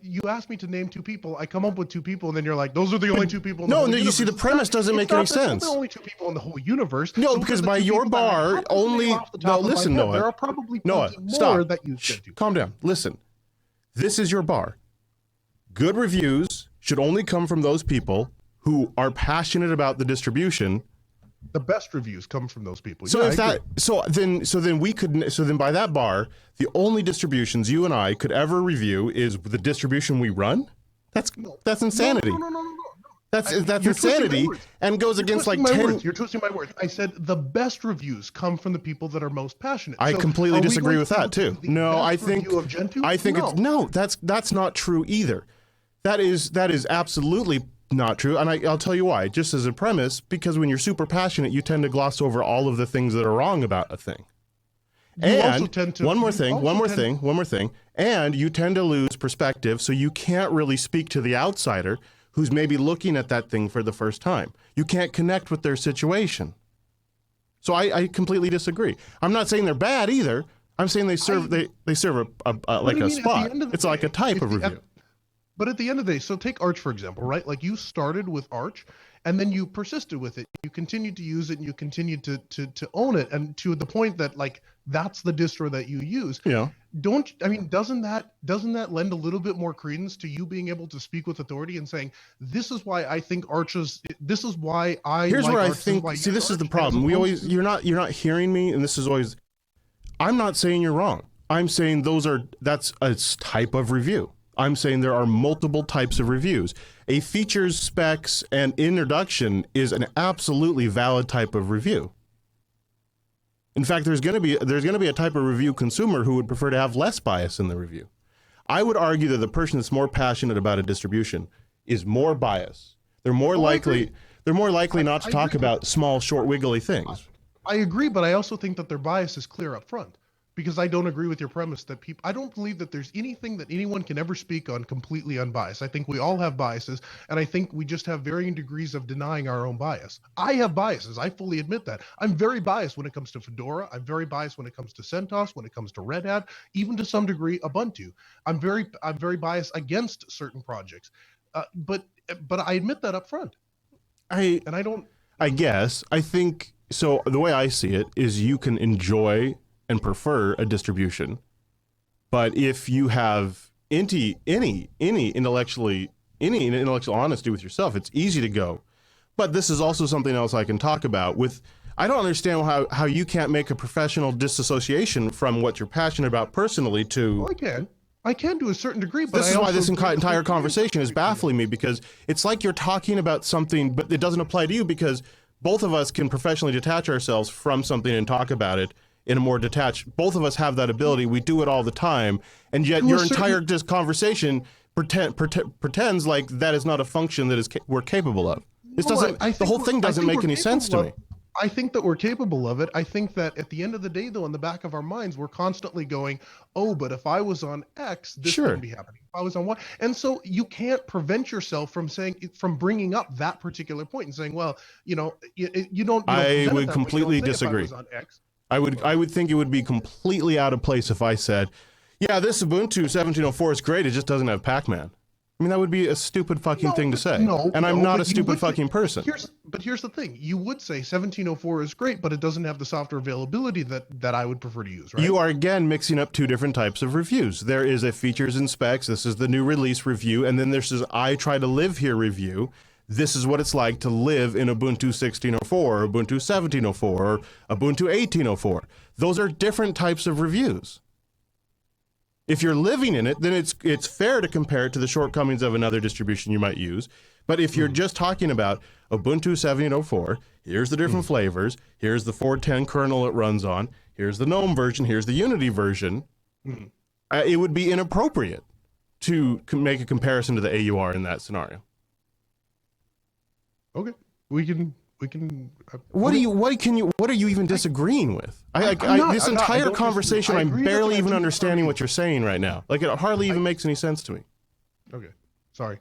you asked me to name two people. I come up with two people, and then you're like, those are the only two people in the whole universe. You see, the premise doesn't make any sense. There are only two people in the whole universe. No, because by your bar, only... No, listen, Noah. There are probably Noah, more that you said to. Calm down. Listen. This is your bar. Good reviews should only come from those people who are passionate about the distribution. The best reviews come from those people. So if that, so then by that bar, the only distributions you and I could ever review is the distribution we run. That's insanity. No. That's insanity, and goes against like 10. You're twisting my words. I said the best reviews come from the people that are most passionate. I completely disagree with that too. No, I think that's not true either. That is absolutely not true, and I'll tell you why. Just as a premise, because when you're super passionate, you tend to gloss over all of the things that are wrong about a thing. One more thing, and you tend to lose perspective, so you can't really speak to the outsider who's maybe looking at that thing for the first time. You can't connect with their situation. So I completely disagree. I'm not saying they're bad either. I'm saying they serve a spot. It's like a type of review. But at the end of the day, so take Arch, for example, right? Like you started with Arch and then you persisted with it. You continued to use it and you continued to own it. And to the point that like, that's the distro that you use. Yeah. Doesn't that lend a little bit more credence to you being able to speak with authority and saying, this is why I think Arch is, this is why I Here's like where I Arch, think, see, this is the problem. You're not hearing me, and this is always, I'm not saying you're wrong. I'm saying that's a type of review. I'm saying there are multiple types of reviews. A features, specs, and introduction is an absolutely valid type of review. In fact, there's going to be a type of review consumer who would prefer to have less bias in the review. I would argue that the person that's more passionate about a distribution is more biased. They're more likely not to talk about small, short, wiggly things. I agree, but I also think that their bias is clear up front. Because I don't agree with your premise that I don't believe that there's anything that anyone can ever speak on completely unbiased. I think we all have biases, and I think we just have varying degrees of denying our own bias. I have biases. I fully admit that. I'm very biased when it comes to Fedora. I'm very biased when it comes to CentOS, when it comes to Red Hat, even to some degree Ubuntu. I'm very biased against certain projects. But I admit that up front. I think so. The way I see it is you can enjoy and prefer a distribution, but if you have any intellectual honesty with yourself, it's easy to go. But this is also something else I can talk about with. I don't understand how you can't make a professional disassociation from what you're passionate about personally to. Well, I can to a certain degree, but this is why this entire conversation is baffling me, because it's like you're talking about something, but it doesn't apply to you, because both of us can professionally detach ourselves from something and talk about it in a more detached. Both of us have that ability. We do it all the time, and yet your entire conversation pretends like that is not a function that we're capable of. This doesn't. The whole thing doesn't make any sense to me. I think that we're capable of it. I think that at the end of the day, though, in the back of our minds, we're constantly going, oh, but if I was on X, this wouldn't be happening. If I was on Y. And so you can't prevent yourself from bringing up that particular point and saying, well, you don't. I would completely disagree. I would think it would be completely out of place if I said, yeah, this Ubuntu 1704 is great. It just doesn't have Pac-Man. I mean, that would be a stupid fucking thing to say. And I'm not a stupid fucking person. But here's the thing. You would say 1704 is great, but it doesn't have the software availability that I would prefer to use, right? You are, again, mixing up two different types of reviews. There is a features and specs. This is the new release review. And then there's this I try to live here review. This is what it's like to live in Ubuntu 1604, or Ubuntu 1704, or Ubuntu 1804. Those are different types of reviews. If you're living in it, then it's fair to compare it to the shortcomings of another distribution you might use. But if you're just talking about Ubuntu 1704, here's the different flavors, here's the 4.10 kernel it runs on, here's the GNOME version, here's the Unity version, it would be inappropriate to make a comparison to the AUR in that scenario. Okay, we can. What are you even disagreeing with? This entire conversation, I'm barely even understanding what you're saying right now. Like, it hardly even makes any sense to me. Okay, sorry.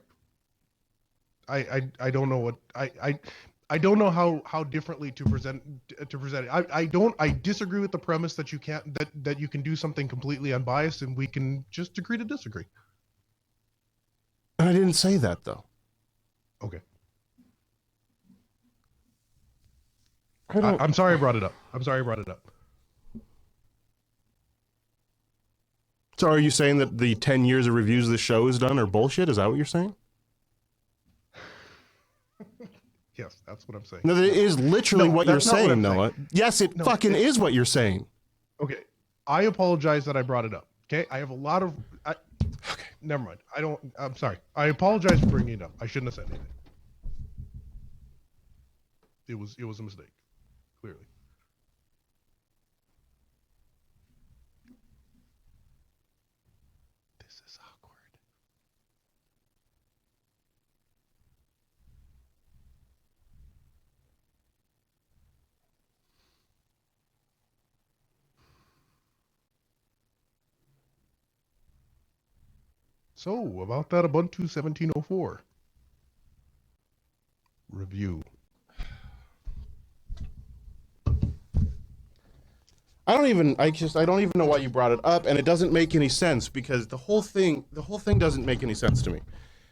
I don't know what I don't know how differently to present it. I disagree with the premise that you can do something completely unbiased, and we can just agree to disagree. I didn't say that, though. Okay. I I'm sorry I brought it up. I'm sorry I brought it up. So are you saying that the 10 years of reviews this show has done are bullshit? Is that what you're saying? Yes, that's what I'm saying. No, that is literally what you're saying, Noah. Yes, it fucking is what you're saying. Okay. I apologize that I brought it up. Okay. I have a lot of. Okay. Never mind. I'm sorry. I apologize for bringing it up. I shouldn't have said anything. It was a mistake. Clearly. This is awkward. So, about that Ubuntu 1704 review. I don't even know why you brought it up, and it doesn't make any sense because the whole thing doesn't make any sense to me.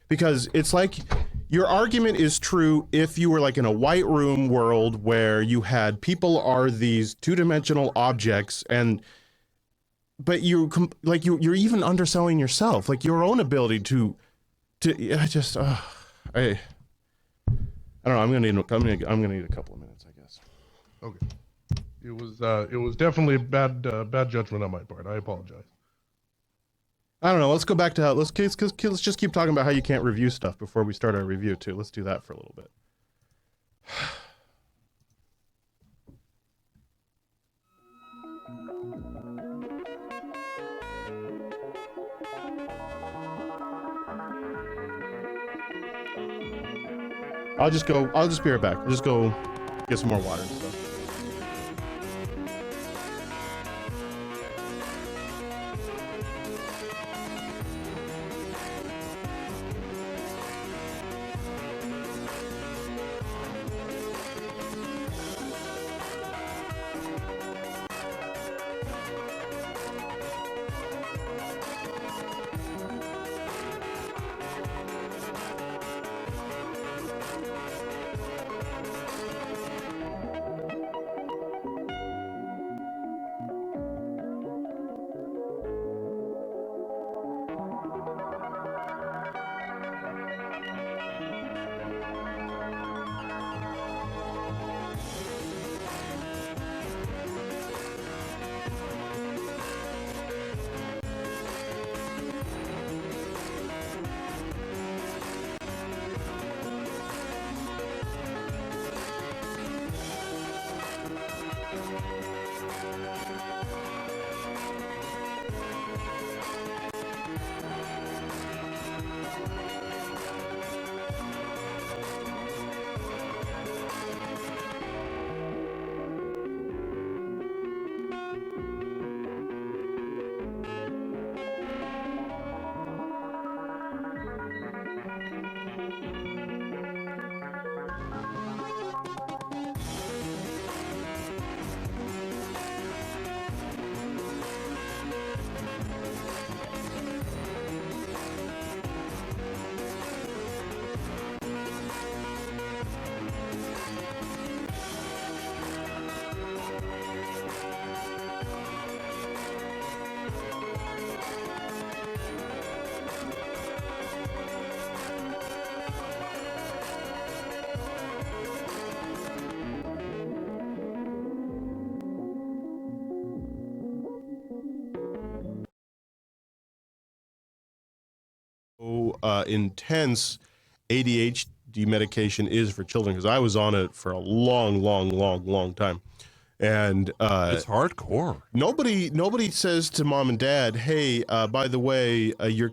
Because it's like your argument is true if you were like in a white room world where you had people are these two-dimensional objects but you're even underselling yourself, like your own ability to I don't know. I'm gonna need a couple of minutes, I guess. Okay. It was definitely a bad judgment on my part. I apologize. I don't know. Let's go back to let's just keep talking about how you can't review stuff before we start our review too. Let's do that for a little bit. I'll just be right back. I'll just go get some more water and stuff. Intense ADHD medication is for children, because I was on it for a long time, and it's hardcore. Nobody says to mom and dad, hey, by the way, your